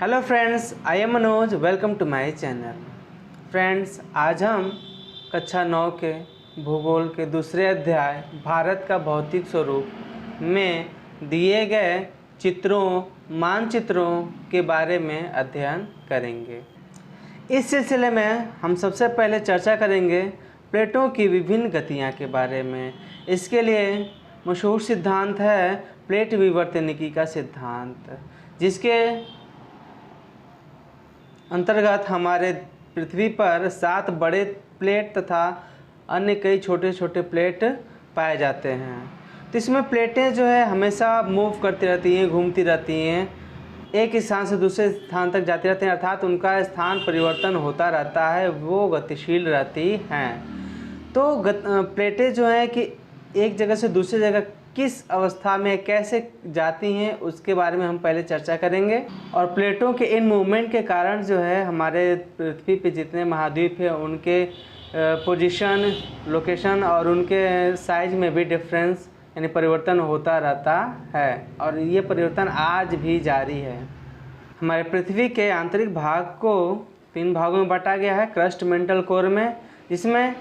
Hello friends, I am Manoj. Welcome to my channel. Friends, आज हम कक्षा 9 के भूगोल के दूसरे अध्याय भारत का भौतिक स्वरूप में दिए गए चित्रों, मानचित्रों के बारे में अध्ययन करेंगे। इस सिलसिले में हम सबसे पहले चर्चा करेंगे प्लेटों की विभिन्न गतियाँ के बारे में। इसके लिए मशहूर सिद्धांत है प्लेट विवर्तनिकी का सिद्धांत, जिसके अंतर्गत हमारे पृथ्वी पर 7 बड़े प्लेट तथा अन्य कई छोटे छोटे प्लेट पाए जाते हैं। तो इसमें प्लेटें जो है हमेशा मूव करती रहती हैं, घूमती रहती हैं, एक स्थान से दूसरे स्थान तक जाती रहती हैं, अर्थात उनका स्थान परिवर्तन होता रहता है, वो गतिशील रहती हैं। तो प्लेटें जो हैं कि एक जगह से दूसरी जगह किस अवस्था में कैसे जाती हैं उसके बारे में हम पहले चर्चा करेंगे। और प्लेटों के इन मूवमेंट के कारण जो है हमारे पृथ्वी पे जितने महाद्वीप हैं उनके पोजीशन, लोकेशन और उनके साइज में भी डिफरेंस यानी परिवर्तन होता रहता है, और ये परिवर्तन आज भी जारी है। हमारे पृथ्वी के आंतरिक भाग को 3 भागों में बांटा गया है, क्रस्ट, मेंटल, कोर में। जिसमें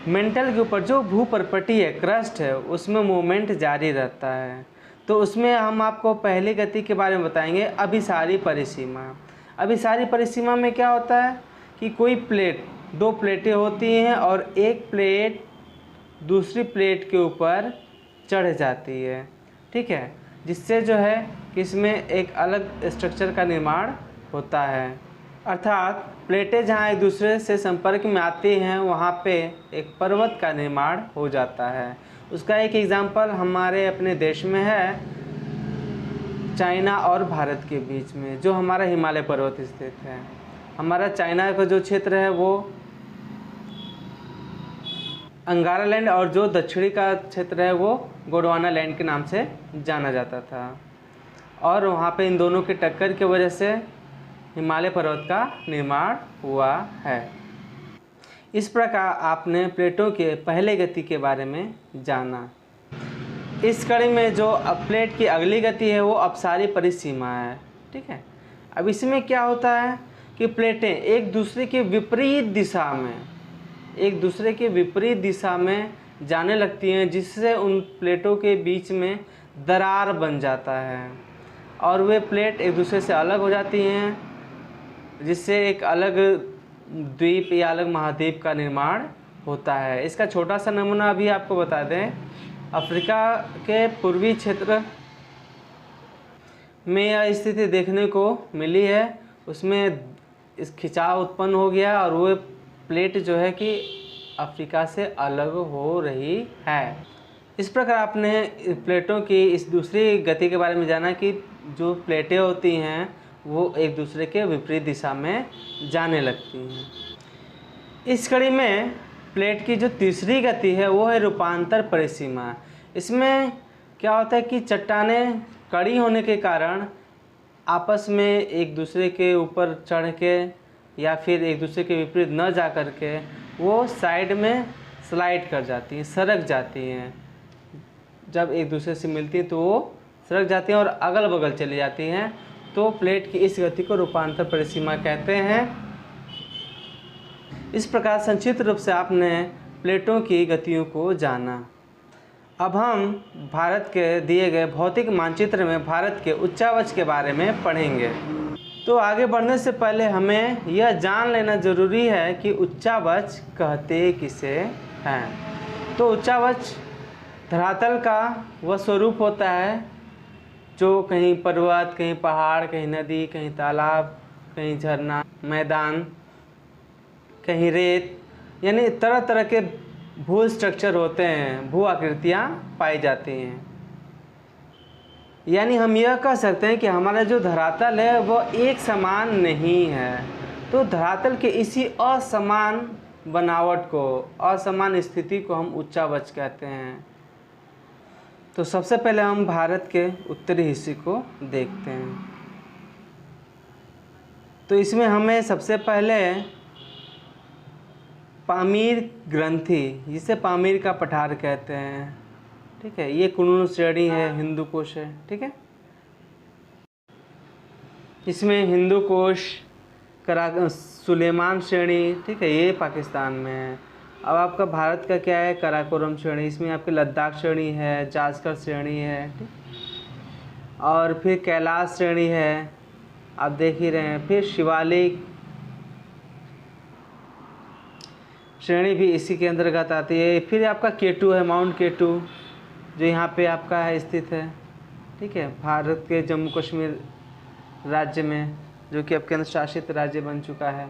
मेंटल के ऊपर जो भूपर्पटी है, क्रस्ट है, उसमें मूवमेंट जारी रहता है। तो उसमें हम आपको पहली गति के बारे में बताएंगे, अभिसारी परिसीमा। अभिसारी परिसीमा में क्या होता है कि कोई प्लेट, 2 प्लेटें होती हैं और एक प्लेट दूसरी प्लेट के ऊपर चढ़ जाती है, ठीक है, जिससे जो है कि इसमें एक अलग स्ट्रक्चर का निर्माण होता है। अर्थात प्लेटें जहाँ एक दूसरे से संपर्क में आती हैं वहाँ पे एक पर्वत का निर्माण हो जाता है। उसका एक एग्जांपल हमारे अपने देश में है, चाइना और भारत के बीच में जो हमारा हिमालय पर्वत स्थित है। हमारा चाइना का जो क्षेत्र है वो अंगारा लैंड, और जो दक्षिणी का क्षेत्र है वो गोंडवाना लैंड के नाम से जाना जाता था। और वहाँ पे इन दोनों के टक्कर की वजह से हिमालय पर्वत का निर्माण हुआ है। इस प्रकार आपने प्लेटों के पहले गति के बारे में जाना। इस कड़ी में जो प्लेट की अगली गति है वो अपसारी परिसीमा है, ठीक है। अब इसमें क्या होता है कि प्लेटें एक दूसरे के विपरीत दिशा में जाने लगती हैं, जिससे उन प्लेटों के बीच में दरार बन जाता है और वे प्लेट एक दूसरे से अलग हो जाती हैं, जिससे एक अलग द्वीप या अलग महाद्वीप का निर्माण होता है। इसका छोटा सा नमूना अभी आपको बता दें, अफ्रीका के पूर्वी क्षेत्र में यह स्थिति देखने को मिली है। उसमें इस खिंचाव उत्पन्न हो गया और वो प्लेट जो है कि अफ्रीका से अलग हो रही है। इस प्रकार आपने प्लेटों की इस दूसरी गति के बारे में जाना कि जो प्लेटें होती हैं वो एक दूसरे के विपरीत दिशा में जाने लगती हैं। इस कड़ी में प्लेट की जो तीसरी गति है वो है रूपांतर परिसीमा। इसमें क्या होता है कि चट्टानें कड़ी होने के कारण आपस में एक दूसरे के ऊपर चढ़ के या फिर एक दूसरे के विपरीत न जा कर के वो साइड में स्लाइड कर जाती हैं, सरक जाती हैं। जब एक दूसरे से मिलती हैं तो वो सरक जाती हैं और अगल बगल चली जाती हैं। तो प्लेट की इस गति को रूपांतर परिसीमा कहते हैं। इस प्रकार संक्षिप्त रूप से आपने प्लेटों की गतियों को जाना। अब हम भारत के दिए गए भौतिक मानचित्र में भारत के उच्चावच के बारे में पढ़ेंगे। तो आगे बढ़ने से पहले हमें यह जान लेना जरूरी है कि उच्चावच कहते किसे हैं। तो उच्चावच धरातल का वह स्वरूप होता है जो कहीं पर्वत, कहीं पहाड़, कहीं नदी, कहीं तालाब, कहीं झरना, मैदान, कहीं रेत, यानी तरह तरह के भू स्ट्रक्चर होते हैं, भू आकृतियाँ पाई जाती हैं। यानी हम यह कह सकते हैं कि हमारा जो धरातल है वो एक समान नहीं है। तो धरातल के इसी असमान बनावट को, असमान स्थिति को हम उच्चावच कहते हैं। तो सबसे पहले हम भारत के उत्तरी हिस्से को देखते हैं। तो इसमें हमें सबसे पहले पामीर ग्रंथि, जिसे पामीर का पठार कहते हैं, ठीक है, ये कुनून श्रेणी है, हिंदू कोश है, ठीक है। इसमें हिंदू कोश, सुलेमान श्रेणी, ठीक है, ये पाकिस्तान में है। अब आपका भारत का क्या है, काराकोरम श्रेणी, इसमें आपकी लद्दाख श्रेणी है, जास्कर श्रेणी है, ठीक, और फिर कैलाश श्रेणी है, आप देख ही रहे हैं। फिर शिवालिक श्रेणी भी इसी के अंतर्गत आती है। फिर आपका केटू है, माउंट केटू, जो यहाँ पे आपका है स्थित है, ठीक है, भारत के जम्मू कश्मीर राज्य में, जो कि अब केंद्र शासित राज्य बन चुका है।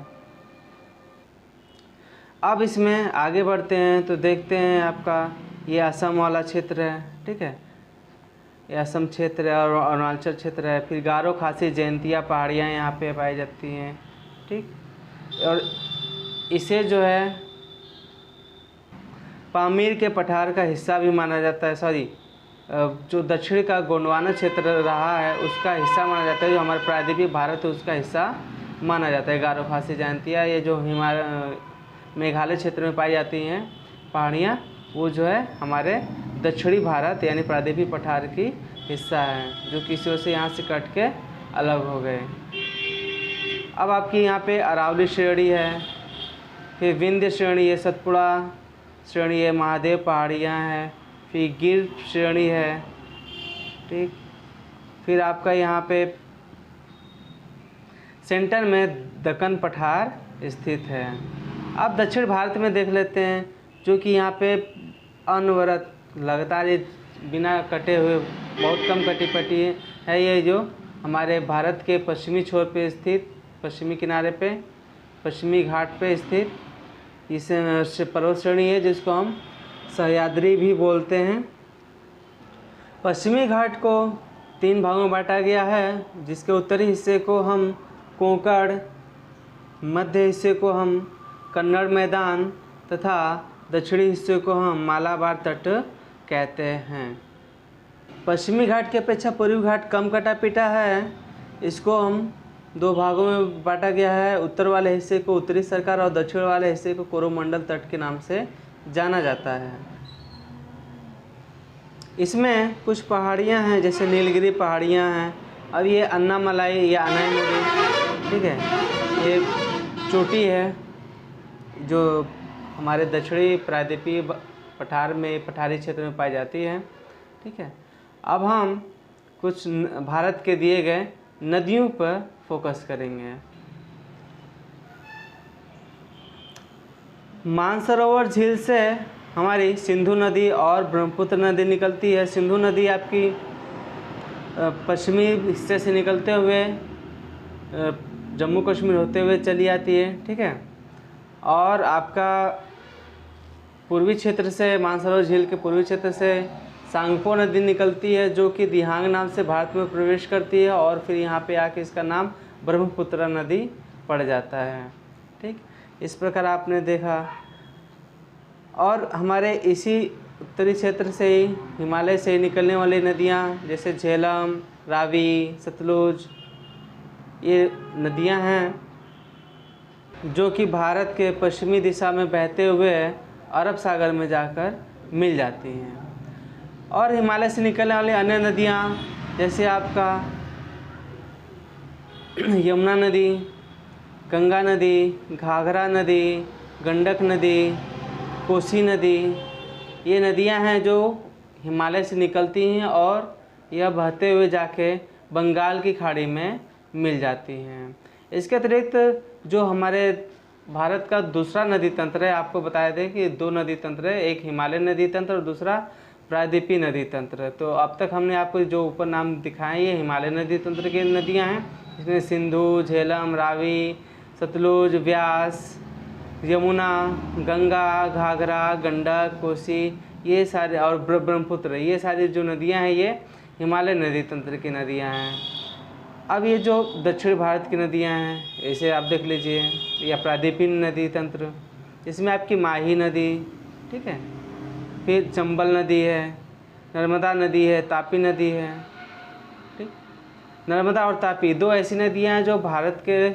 अब इसमें आगे बढ़ते हैं तो देखते हैं आपका ये असम वाला क्षेत्र है, ठीक है, ये असम क्षेत्र है और अरुणाचल क्षेत्र है। फिर गारो, खासी, जयंतिया पहाड़ियाँ यहाँ पे पाई जाती हैं, ठीक, और इसे जो है पामीर के पठार का हिस्सा भी माना जाता है, सॉरी, जो दक्षिण का गोंडवाना क्षेत्र रहा है उसका हिस्सा माना जाता है, जो हमारे प्रायद्वीपीय भारत है उसका हिस्सा माना जाता है। गारो, खासी, जयंतिया, ये जो मेघालय क्षेत्र में पाई जाती हैं पहाड़ियाँ, वो जो है हमारे दक्षिणी भारत यानी प्रायद्वीपीय पठार की हिस्सा है, जो किसी ओर से यहाँ से कट के अलग हो गए। अब आपकी यहाँ पे अरावली श्रेणी है, फिर विंध्य श्रेणी है, सतपुड़ा श्रेणी है, महादेव पहाड़ियाँ हैं, फिर गिर श्रेणी है, ठीक, फिर आपका यहाँ पे सेंटर में दक्कन पठार स्थित है। अब दक्षिण भारत में देख लेते हैं, जो कि यहाँ पे अनवरत लगातार ये बिना कटे हुए बहुत कम कटी पटी है, ये जो हमारे भारत के पश्चिमी छोर पे स्थित, पश्चिमी किनारे पे, पश्चिमी घाट पे स्थित इस पर्वत श्रेणी है, जिसको हम सह्याद्री भी बोलते हैं। पश्चिमी घाट को 3 भागों में बांटा गया है, जिसके उत्तरी हिस्से को हम कोंकण, मध्य हिस्से को हम कन्नड़ मैदान तथा दक्षिणी हिस्से को हम मालाबार तट कहते हैं। पश्चिमी घाट की अपेक्षा पूर्वी घाट कम कटा पिटा है, इसको हम 2 भागों में बांटा गया है। उत्तर वाले हिस्से को उत्तरी सरकार और दक्षिण वाले हिस्से को कोरोमंडल तट के नाम से जाना जाता है। इसमें कुछ पहाड़ियां हैं, जैसे नीलगिरी पहाड़ियां हैं। अब ये अन्नामलाई या अनाईमुडी, ठीक है, ये चोटी है जो हमारे दक्षिणी प्रायद्वीपीय पठार में, पठारी क्षेत्र में पाई जाती है, ठीक है। अब हम कुछ भारत के दिए गए नदियों पर फोकस करेंगे। मानसरोवर झील से हमारी सिंधु नदी और ब्रह्मपुत्र नदी निकलती है। सिंधु नदी आपकी पश्चिमी हिस्से से निकलते हुए जम्मू कश्मीर होते हुए चली आती है, ठीक है, और आपका पूर्वी क्षेत्र से, मानसरोवर झील के पूर्वी क्षेत्र से सांगपो नदी निकलती है, जो कि दिहांग नाम से भारत में प्रवेश करती है और फिर यहाँ पे आके इसका नाम ब्रह्मपुत्र नदी पड़ जाता है, ठीक। इस प्रकार आपने देखा। और हमारे इसी उत्तरी क्षेत्र से ही, हिमालय से ही निकलने वाली नदियाँ जैसे झेलम, रावी, सतलुज, ये नदियाँ हैं जो कि भारत के पश्चिमी दिशा में बहते हुए अरब सागर में जाकर मिल जाती हैं। और हिमालय से निकलने वाली अन्य नदियाँ जैसे आपका यमुना नदी, गंगा नदी, घाघरा नदी, गंडक नदी, कोसी नदी, ये नदियां हैं जो हिमालय से निकलती हैं और यह बहते हुए जाके बंगाल की खाड़ी में मिल जाती हैं। इसके अतिरिक्त जो हमारे भारत का दूसरा नदी तंत्र है, आपको बताया दें कि 2 नदी तंत्र है, एक हिमालय नदी तंत्र और दूसरा प्रायद्वीपीय नदी तंत्र। तो अब तक हमने आपको जो ऊपर नाम दिखाए ये हिमालय नदी तंत्र की नदियाँ हैं, इसमें सिंधु, झेलम, रावी, सतलुज, व्यास, यमुना, गंगा, घाघरा, गंडक, कोसी, ये सारे, और ब्रह्मपुत्र, ये सारी जो नदियां हैं ये हिमालय नदी तंत्र की नदियां हैं। अब ये जो दक्षिण भारत की नदियां हैं, ऐसे आप देख लीजिए, या प्रायद्वीपीय नदी तंत्र, इसमें आपकी माही नदी, ठीक है, फिर चंबल नदी है, नर्मदा नदी है, तापी नदी है, ठीक। नर्मदा और तापी 2 ऐसी नदियां हैं जो भारत के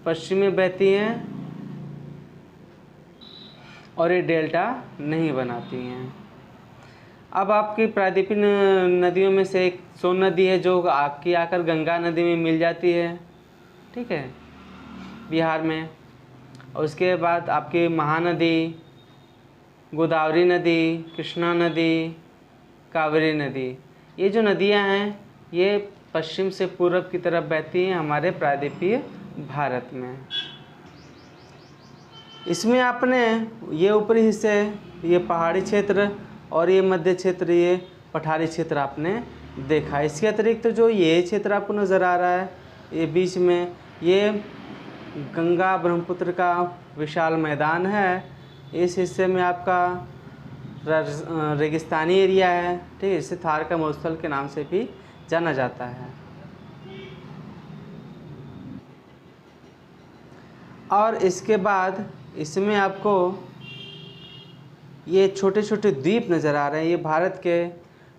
पश्चिम में बहती हैं और ये डेल्टा नहीं बनाती हैं। अब आपकी प्रायद्वीपीय नदियों में से एक सोन नदी है जो आपकी आकर गंगा नदी में मिल जाती है, ठीक है, बिहार में। और उसके बाद आपकी महानदी, गोदावरी नदी, कृष्णा नदी, कावेरी नदी, ये जो नदियां हैं ये पश्चिम से पूर्व की तरफ बहती हैं हमारे प्रायद्वीपीय भारत में। इसमें आपने ये ऊपरी हिस्से, ये पहाड़ी क्षेत्र और ये मध्य क्षेत्र, ये पठारी क्षेत्र आपने देखा। इसके अतिरिक्त तो जो ये क्षेत्र आपको नज़र आ रहा है ये बीच में, ये गंगा ब्रह्मपुत्र का विशाल मैदान है। इस हिस्से में आपका रेगिस्तानी एरिया है, ठीक है, इसे थार का मरुस्थल के नाम से भी जाना जाता है। और इसके बाद इसमें आपको ये छोटे छोटे द्वीप नज़र आ रहे हैं। ये भारत के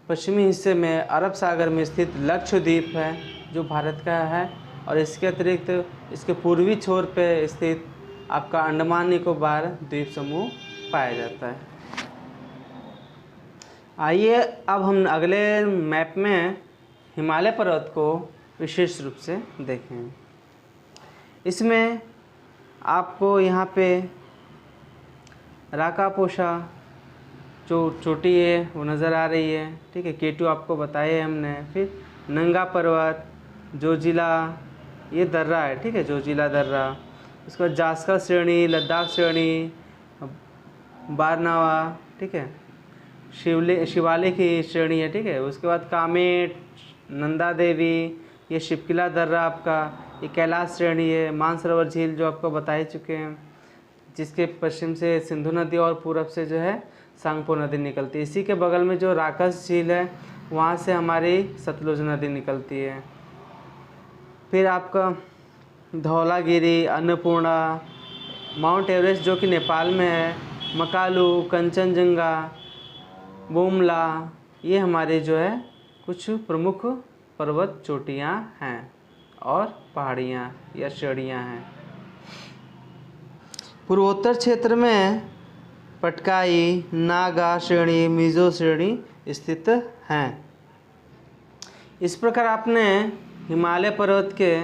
पश्चिमी हिस्से में अरब सागर में स्थित लक्षद्वीप है जो भारत का है, और इसके अतिरिक्त इसके पूर्वी छोर पे स्थित आपका अंडमान निकोबार द्वीप समूह पाया जाता है। आइए अब हम अगले मैप में हिमालय पर्वत को विशेष रूप से देखें। इसमें आपको यहाँ पे राकापोशा जो चोटी है वो नज़र आ रही है, ठीक है, K2 आपको बताए हमने। फिर नंगा पर्वत, जोजिला, ये दर्रा है, ठीक है, जोजिला दर्रा। उसके बाद जास्कर श्रेणी, लद्दाख श्रेणी, बारनावा, ठीक है, शिवालिक की श्रेणी है, ठीक है। उसके बाद कामेट, नंदा देवी, ये शिवकिला दर्रा आपका, ये कैलाश श्रेणी है। मानसरोवर झील जो आपको बता ही चुके हैं, जिसके पश्चिम से सिंधु नदी और पूरब से जो है सांगपो नदी निकलती है। इसी के बगल में जो राकस झील है वहाँ से हमारी सतलुज नदी निकलती है। फिर आपका धौलागिरी, अन्नपूर्णा, माउंट एवरेस्ट जो कि नेपाल में है, मकालू, कंचनजंगा, बोमला, ये हमारे जो है कुछ प्रमुख पर्वत चोटियाँ हैं और पहाड़ियाँ या श्रेणियाँ हैं। पूर्वोत्तर क्षेत्र में पटकाई, नागा श्रेणी, मिजो श्रेणी स्थित हैं। इस प्रकार आपने हिमालय पर्वत के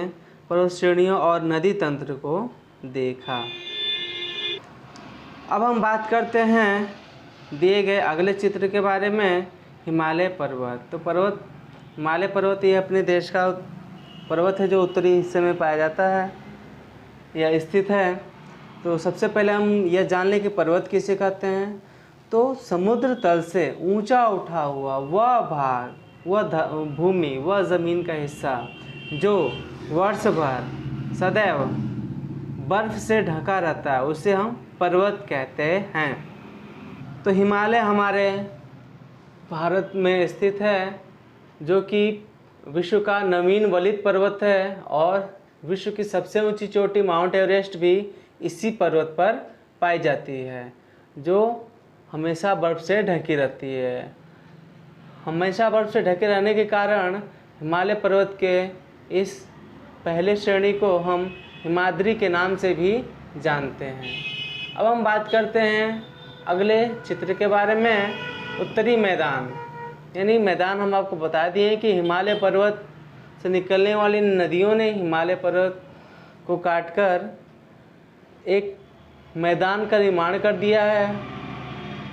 पर्वत श्रेणियों और नदी तंत्र को देखा। अब हम बात करते हैं दिए गए अगले चित्र के बारे में, हिमालय पर्वत। तो हिमालय पर्वत ये अपने देश का पर्वत है जो उत्तरी हिस्से में पाया जाता है या स्थित है। तो सबसे पहले हम यह जान लें कि पर्वत किसे कहते हैं। तो समुद्र तल से ऊंचा उठा हुआ वह भाग, वह भूमि, वह ज़मीन का हिस्सा जो वर्ष भर सदैव बर्फ़ से ढका रहता है, उसे हम पर्वत कहते हैं। तो हिमालय हमारे भारत में स्थित है, जो कि विश्व का नवीन वलित पर्वत है, और विश्व की सबसे ऊंची चोटी माउंट एवरेस्ट भी इसी पर्वत पर पाई जाती है, जो हमेशा बर्फ़ से ढकी रहती है। हमेशा बर्फ़ से ढके रहने के कारण हिमालय पर्वत के इस पहले श्रेणी को हम हिमाद्री के नाम से भी जानते हैं। अब हम बात करते हैं अगले चित्र के बारे में, उत्तरी मैदान। यानी मैदान हम आपको बता दिए कि हिमालय पर्वत से निकलने वाली नदियों ने हिमालय पर्वत को काटकर एक मैदान का निर्माण कर दिया है,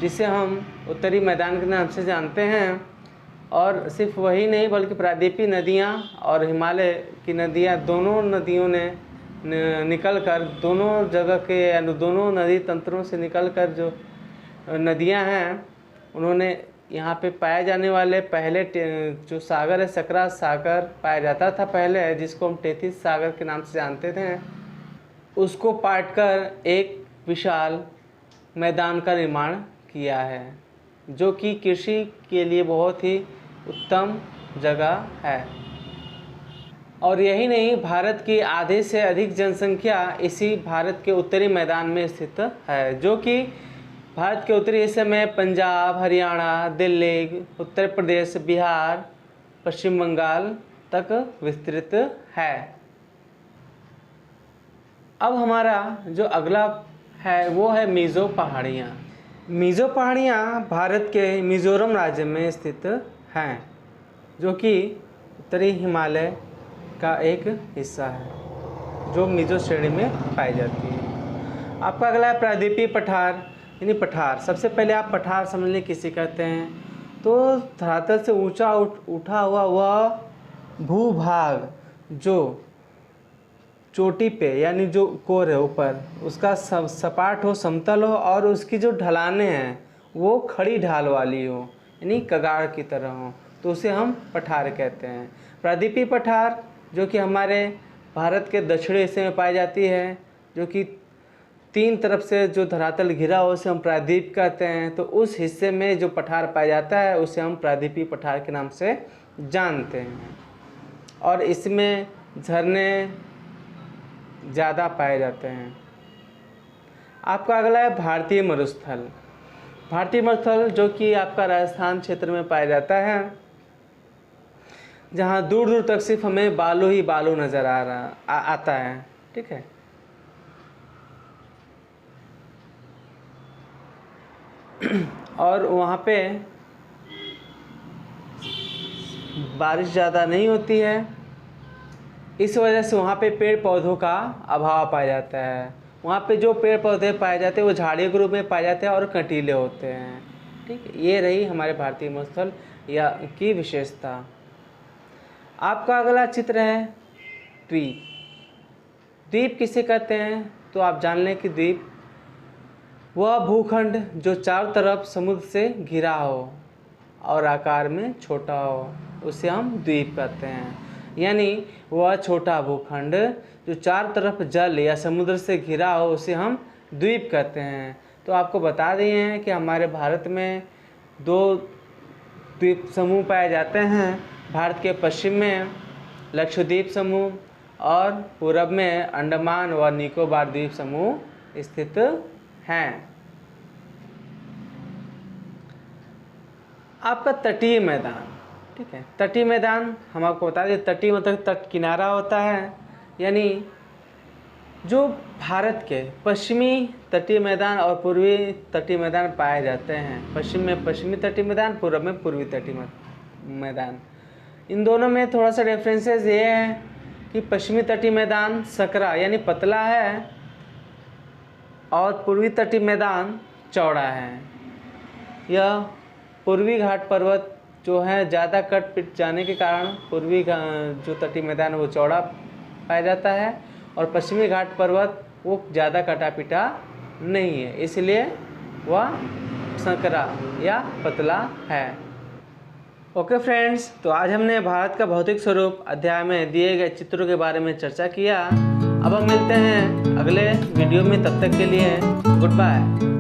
जिसे हम उत्तरी मैदान के नाम से जानते हैं। और सिर्फ वही नहीं बल्कि प्रायद्वीपीय नदियाँ और हिमालय की नदियाँ, दोनों नदियों ने निकलकर, दोनों जगह के दोनों नदी तंत्रों से निकलकर जो नदियाँ हैं, उन्होंने यहाँ पे पाए जाने वाले पहले जो सागर है, सकरा सागर पाया जाता था पहले, जिसको हम टेथिस सागर के नाम से जानते थे, उसको पाटकर एक विशाल मैदान का निर्माण किया है, जो कि कृषि के लिए बहुत ही उत्तम जगह है। और यही नहीं, भारत की आधे से अधिक जनसंख्या इसी भारत के उत्तरी मैदान में स्थित है, जो कि भारत के उत्तरी हिस्से में पंजाब, हरियाणा, दिल्ली, उत्तर प्रदेश, बिहार, पश्चिम बंगाल तक विस्तृत है। अब हमारा जो अगला है वो है मिज़ो पहाड़ियाँ। मिज़ो पहाड़ियाँ भारत के मिज़ोरम राज्य में स्थित हैं, जो कि उत्तरी हिमालय का एक हिस्सा है। जो मेसो श्रेणी में पाई जाती है। आपका अगला है प्रायद्वीपीय पठार यानी पठार। सबसे पहले आप पठार समझ लें किसे कहते हैं। तो धरातल से ऊंचा उठा हुआ वह भूभाग जो चोटी पे यानी जो कोर है ऊपर उसका सपाट हो, समतल हो और उसकी जो ढलानें हैं वो खड़ी ढाल वाली हो यानी कगाड़ की तरह हो, तो उसे हम पठार कहते हैं। प्रायद्वीपीय पठार जो कि हमारे भारत के दक्षिणी हिस्से में पाई जाती है, जो कि 3 तरफ से जो धरातल घिरा हो उसे हम प्रायद्वीप कहते हैं। तो उस हिस्से में जो पठार पाया जाता है उसे हम प्रायद्वीपीय पठार के नाम से जानते हैं। और इसमें झरने ज़्यादा पाए जाते हैं। आपका अगला है भारतीय मरुस्थल। भारतीय मरुस्थल जो कि आपका राजस्थान क्षेत्र में पाया जाता है, जहाँ दूर दूर तक सिर्फ हमें बालू ही बालू नज़र आता है। ठीक है, और वहाँ पे बारिश ज़्यादा नहीं होती है, इस वजह से वहाँ पे पेड़ पौधों का अभाव पाया जाता है। वहाँ पे जो पेड़ पौधे पाए जाते हैं वो झाड़ियों के रूप में पाए जाते हैं और कंटीले होते हैं। ठीक है, ये रही हमारे भारतीय मरुस्थल या की विशेषता। आपका अगला चित्र है द्वीप। द्वीप किसे कहते हैं? तो आप जान लें कि द्वीप वह भूखंड जो चारों तरफ समुद्र से घिरा हो और आकार में छोटा हो, उसे हम द्वीप कहते हैं। यानी वह छोटा भूखंड जो चारों तरफ जल या समुद्र से घिरा हो उसे हम द्वीप कहते हैं। तो आपको बता दिए हैं कि हमारे भारत में 2 द्वीप समूह पाए जाते हैं। भारत के पश्चिम में लक्षद्वीप समूह और पूरब में अंडमान व निकोबार द्वीप समूह स्थित हैं। आपका तटीय मैदान। ठीक है, तटीय मैदान हम आपको बता दें, तटीय मतलब तट किनारा होता है, यानी जो भारत के पश्चिमी तटीय मैदान और पूर्वी तटीय मैदान पाए जाते हैं। पश्चिम में पश्चिमी तटीय मैदान, पूर्व में पूर्वी तटीय मैदान। इन दोनों में थोड़ा सा डिफरेंसेस ये है कि पश्चिमी तटीय मैदान सकरा यानी पतला है और पूर्वी तटीय मैदान चौड़ा है। यह पूर्वी घाट पर्वत जो है ज़्यादा कट पिट जाने के कारण पूर्वी जो तटीय मैदान है वो चौड़ा पाया जाता है और पश्चिमी घाट पर्वत वो ज़्यादा कटा पिटा नहीं है, इसलिए वह संकरा या पतला है। ओके फ्रेंड्स, तो आज हमने भारत का भौतिक स्वरूप अध्याय में दिए गए चित्रों के बारे में चर्चा किया। अब हम मिलते हैं अगले वीडियो में, तब तक के लिए गुड बाय।